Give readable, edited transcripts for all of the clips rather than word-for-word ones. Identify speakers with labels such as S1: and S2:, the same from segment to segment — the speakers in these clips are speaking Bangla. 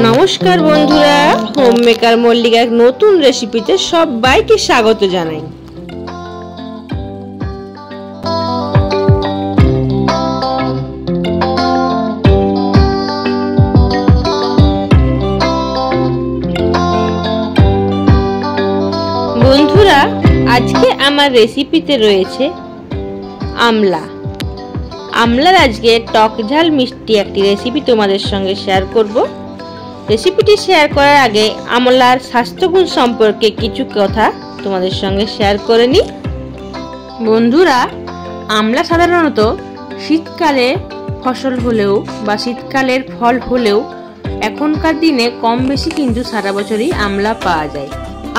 S1: নমস্কার বন্ধুরা, হোম মেকার মল্লিকা এক নতুন রেসিপিতে সবাইকে স্বাগত জানাই। বন্ধুরা, আজকে আমার রেসিপিতে রয়েছে আমলা। আমলার আজকে টক ঝাল মিষ্টি একটি রেসিপি তোমাদের সঙ্গে শেয়ার করব। রেসিপিটি শেয়ার করার আগে আমলার স্বাস্থ্যগুণ সম্পর্কে কিছু কথা তোমাদের সঙ্গে শেয়ার করে নিই। বন্ধুরা, আমলা সাধারণত শীতকালে ফসল হলেও বা শীতকালের ফল হলেও এখনকার দিনে কম বেশি কিন্তু সারা বছরই আমলা পাওয়া যায়।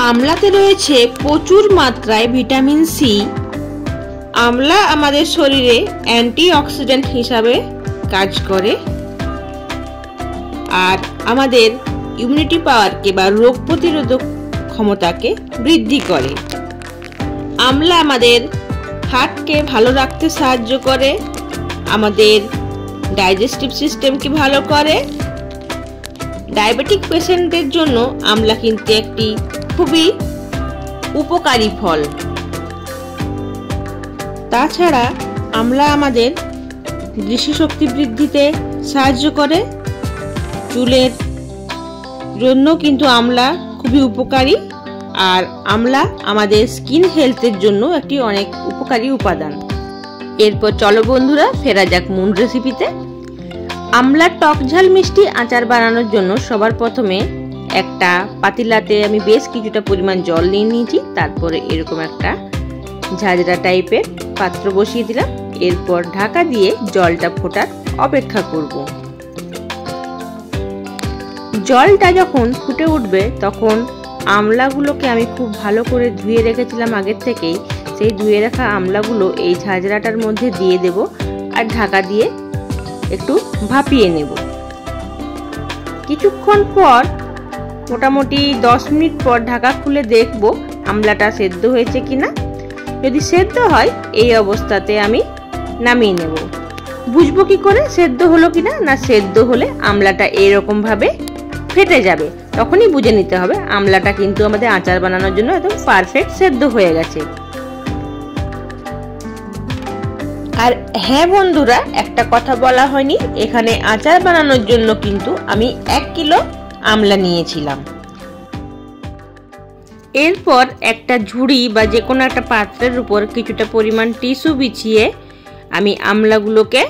S1: আমলাতে রয়েছে প্রচুর মাত্রায় ভিটামিন সি। আমলা আমাদের শরীরে অ্যান্টিঅক্সিডেন্ট হিসাবে কাজ করে আর আমাদের ইমিউনিটি পাওয়ারকে বা রোগ প্রতিরোধক ক্ষমতাকে বৃদ্ধি করে। আমলা আমাদের হার্টকে ভালো রাখতে সাহায্য করে, আমাদের ডাইজেস্টিভ সিস্টেমকে ভালো করে। ডায়াবেটিক পেশেন্টদের জন্য আমলা কিন্তু একটি খুবই উপকারী ফল। তাছাড়া আমলা আমাদের দৃষ্টিশক্তি বৃদ্ধিতে সাহায্য করে। চুলের জন্য কিন্তু আমলা খুবই উপকারী, আর আমলা আমাদের স্কিন হেলথের জন্য একটি অনেক উপকারী উপাদান। এরপর চলো বন্ধুরা ফেরা যাক মূল রেসিপিতে। আমলার টক ঝাল মিষ্টি আচার বানানোর জন্য সবার প্রথমে একটা পাতিলাতে আমি বেশ কিছুটা পরিমাণ জল নিয়ে নিয়েছি। তারপরে এরকম একটা ঝাঁঝরা টাইপের পাত্র বসিয়ে দিলাম। এরপর ঢাকা দিয়ে জলটা ফোটার অপেক্ষা করব। জলটা যখন ফুটে উঠবে তখন আমলাগুলোকে আমি খুব ভালো করে ধুয়ে রেখেছিলাম আগের থেকেই। সেই ধুয়ে রাখা আমলাগুলো এই ঝাঁঝরাটার মধ্যে দিয়ে দেব আর ঢাকা দিয়ে একটু ভাপিয়ে নেব। কিছুক্ষণ পর মোটামুটি 10 মিনিট পর ঢাকা খুলে দেখব আমলাটা সেদ্ধ হয়েছে কিনা। যদি সেদ্ধ হয় এই অবস্থাতে আমি নামিয়ে নেব। বুঝবো কি করে সেদ্ধ হলো কিনা? না, সেদ্ধ হলে আমলাটা এরকম ভাবে ফেটে যাবে, তখনই বুঝে নিতে হবে আমলাটা কিন্তু আমাদের আচার বানানোর জন্য একদম পারফেক্ট সেদ্ধ হয়ে গেছে। আর হ্যাঁ বন্ধুরা, একটা কথা বলা হয়নি, এখানে আচার বানানোর জন্য কিন্তু আমি 1 কিলো আমলা নিয়েছিলাম। এরপর একটা ঝুড়ি বা যে কোনো একটা পাত্রের উপর কিছুটা পরিমাণ টিস্যু বিছিয়ে আমি আমলাগুলোকে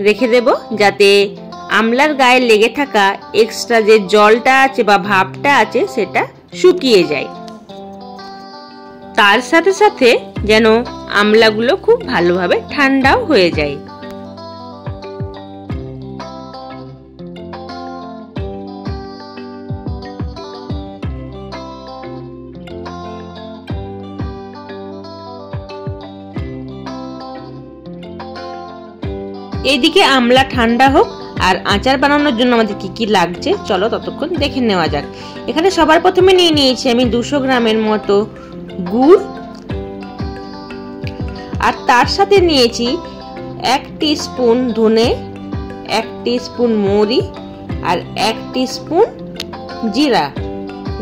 S1: রেখে দেব, যাতে আমলার গায়ে লেগে থাকা এক্সট্রা যে জলটা আছে বা ভাপটা আছে সেটা শুকিয়ে যায়। তার সাথে সাথে যেন আমলাগুলো খুব ভালোভাবে ঠান্ডাও হয়ে যায়। এইদিকে আমলা ঠান্ডা হোক, আর আচার বানানোর জন্য আমাদের কি কি লাগছে চলো ততক্ষণ দেখে নেওয়া যাক। এখানে সবার প্রথমে নিয়ে নিয়েছি আমি 200 গ্রামের মতো গুড়, আর তার সাথে নিয়েছি 1 টিস্পুন ধনে, 1 টিস্পুন মৌরি আর 1 টিস্পুন জিরা।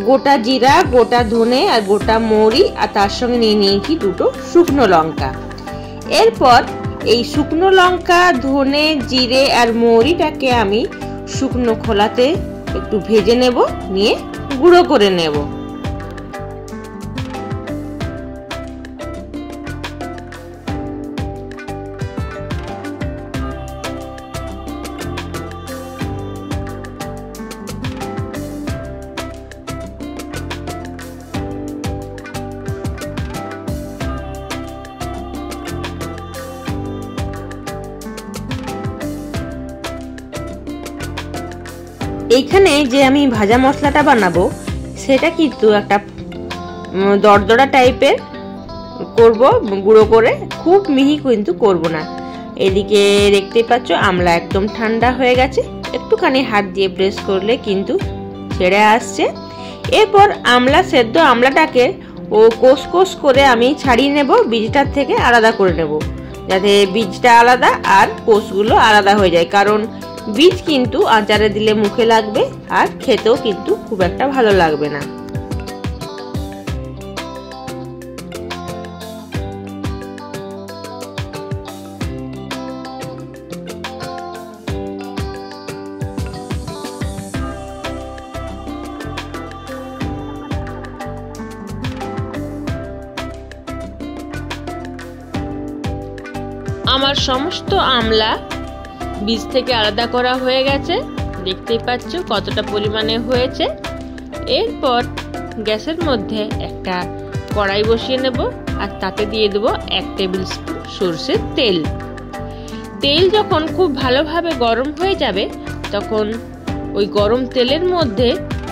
S1: গোটা জিরা, গোটা ধনে আর গোটা মৌরি, আর তার সঙ্গে নিয়ে নিয়েছি 2টো শুকনো লঙ্কা। এরপর এই শুকনো লঙ্কা, ধনে, জিরে আর মৌরিটাকে আমি শুকনো খোলাতে একটু ভেজে নেব, নিয়ে গুঁড়ো করে নেব। এইখানে যে আমি ভাজা মশলাটা বানাবো সেটা কিন্তু একটা দরদরা টাইপের করব, গুঁড়ো করে, খুব মিহি কিন্তু করব না। এদিকে দেখতেই পাচ্ছ আমলা একদম ঠান্ডা হয়ে গেছে, একটুখানি হাত দিয়ে প্রেস করলে কিন্তু ছেড়ে আসছে। এরপর আমলা সেদ্ধ আমলাটাকে কোষ কোষ করে আমি ছাড়িয়ে নেব, বীজটার থেকে আলাদা করে নেব, যাতে বীজটা আলাদা আর কোষগুলো আলাদা হয়ে যায়। কারণ বীজ কিন্তু আচারে দিলে মুখে লাগবে আর খেতেও কিন্তু খুব একটা ভালো লাগবে না। আমার সমস্ত আমলা বীজ থেকে আলাদা করা হয়ে গেছে, দেখতেই পাচ্ছ কতটা পরিমাণে হয়েছে। এরপর গ্যাসের মধ্যে একটা কড়াই বসিয়ে নেব আর তাতে দিয়ে দেব 1 টেবিল স্পুন সরষের তেল। তেল যখন খুব ভালোভাবে গরম হয়ে যাবে তখন ওই গরম তেলের মধ্যে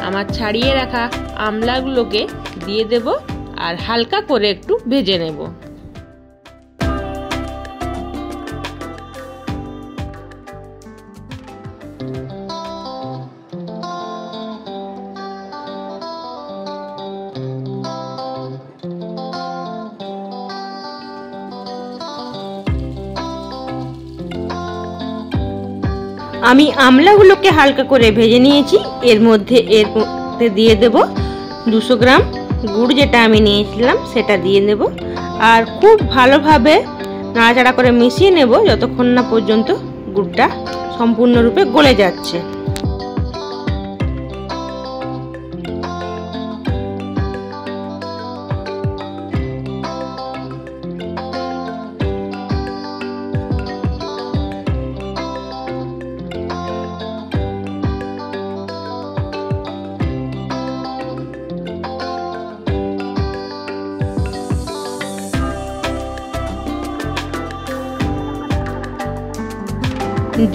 S1: আমার ছাড়িয়ে রাখা আমলাগুলোকে দিয়ে দেব আর হালকা করে একটু ভেজে নেব। আমি আমলাগুলোকে হালকা করে ভেজে নিয়েছি। এর মধ্যে দিয়ে দেব 200 গ্রাম গুড়, যেটা আমি নিয়েছিলাম সেটা দিয়ে নেব আর খুব ভালোভাবে নাড়াচাড়া করে মিশিয়ে নেব যতক্ষণ না পর্যন্ত গুড়টা সম্পূর্ণরূপে গলে যাচ্ছে।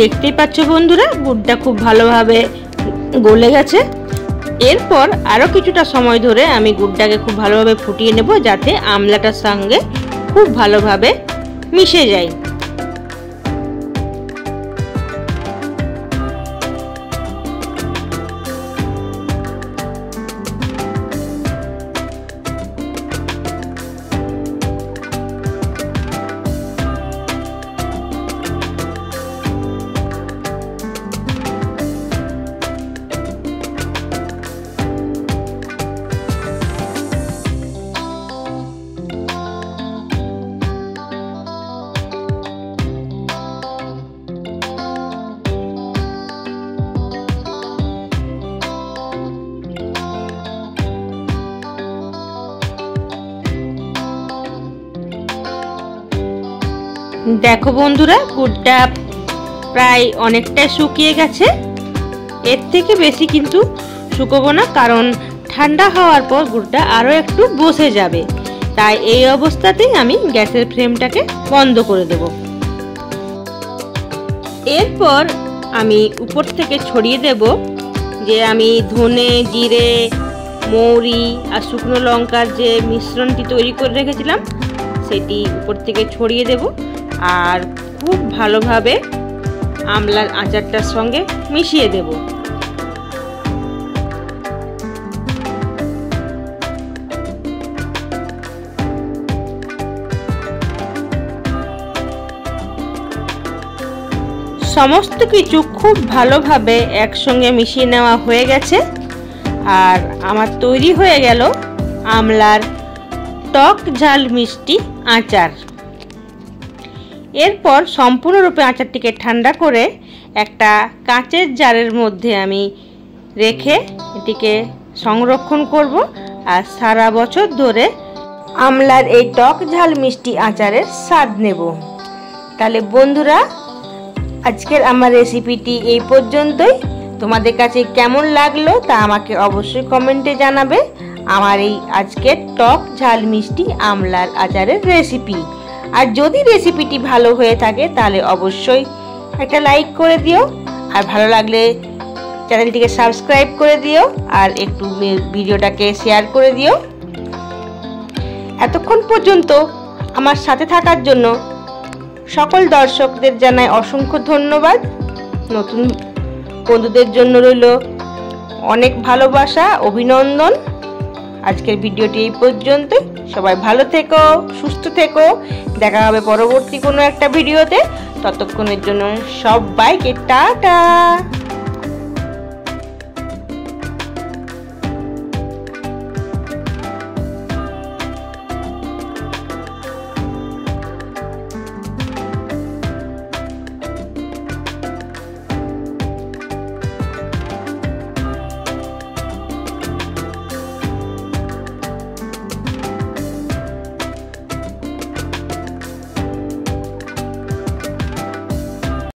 S1: দেখতেই পাচ্ছ বন্ধুরা, গুড়টা খুব ভালোভাবে গলে গেছে। এরপর আরো কিছুটা সময় ধরে আমি গুড়টাকে খুব ভালোভাবে ফুটিয়ে নেব যাতে আমলাটার সঙ্গে খুব ভালোভাবে মিশে যায়। দেখো বন্ধুরা, গুড়টা প্রায় অনেকটাই শুকিয়ে গেছে। এর থেকে বেশি কিন্তু শুকোবো না, কারণ ঠান্ডা হওয়ার পর গুড়টা আরো একটু বসে যাবে। তাই এই অবস্থাতেই আমি গ্যাসের ফ্লেমটাকে বন্ধ করে দেব। এরপর আমি উপর থেকে ছড়িয়ে দেব যে আমি ধনে, জিরে, মৌরি আর শুকনো লঙ্কার যে মিশ্রণটি তৈরি করে রেখেছিলাম সেটি উপর থেকে ছড়িয়ে দেব আর খুব ভালোভাবে আমলার আচারটার সঙ্গে মিশিয়ে দেব। সমস্ত কিছু খুব ভালোভাবে একসঙ্গে মিশিয়ে নেওয়া হয়ে গেছে আর আমার তৈরি হয়ে গেল আমলার টক ঝাল মিষ্টি আচার। এরপর সম্পূর্ণরূপে আচারটিকে ঠান্ডা করে একটা কাঁচের জারের মধ্যে আমি রেখে এটিকে সংরক্ষণ করব আর সারা বছর ধরে আমলার এই টক ঝাল মিষ্টি আচারের স্বাদ নেব। তাহলে বন্ধুরা, আজকের আমার রেসিপিটি এই পর্যন্তই। তোমাদের কাছে কেমন লাগলো তা আমাকে অবশ্যই কমেন্টে জানাবে। আমার এই আজকের টক ঝাল মিষ্টি আমলার আচারের রেসিপি। আর যদি রেসিপিটি ভালো হয়ে থাকে তাহলে অবশ্যই একটা লাইক করে দিও আর ভালো লাগলে চ্যানেলটিকে সাবস্ক্রাইব করে দিও আর একটু ভিডিওটাকে শেয়ার করে দিও। এতক্ষণ পর্যন্ত আমার সাথে থাকার জন্য সকল দর্শকদের জানাই অসংখ্য ধন্যবাদ। নতুন বন্ধুদের জন্য রইল অনেক ভালোবাসা, অভিনন্দন। আজকের ভিডিওটি এই পর্যন্তই। সবাই ভালো থেকো, সুস্থ থেকো। দেখা হবে পরবর্তী কোনো একটা ভিডিওতে। ততক্ষণের জন্য সবাইকে টাটা।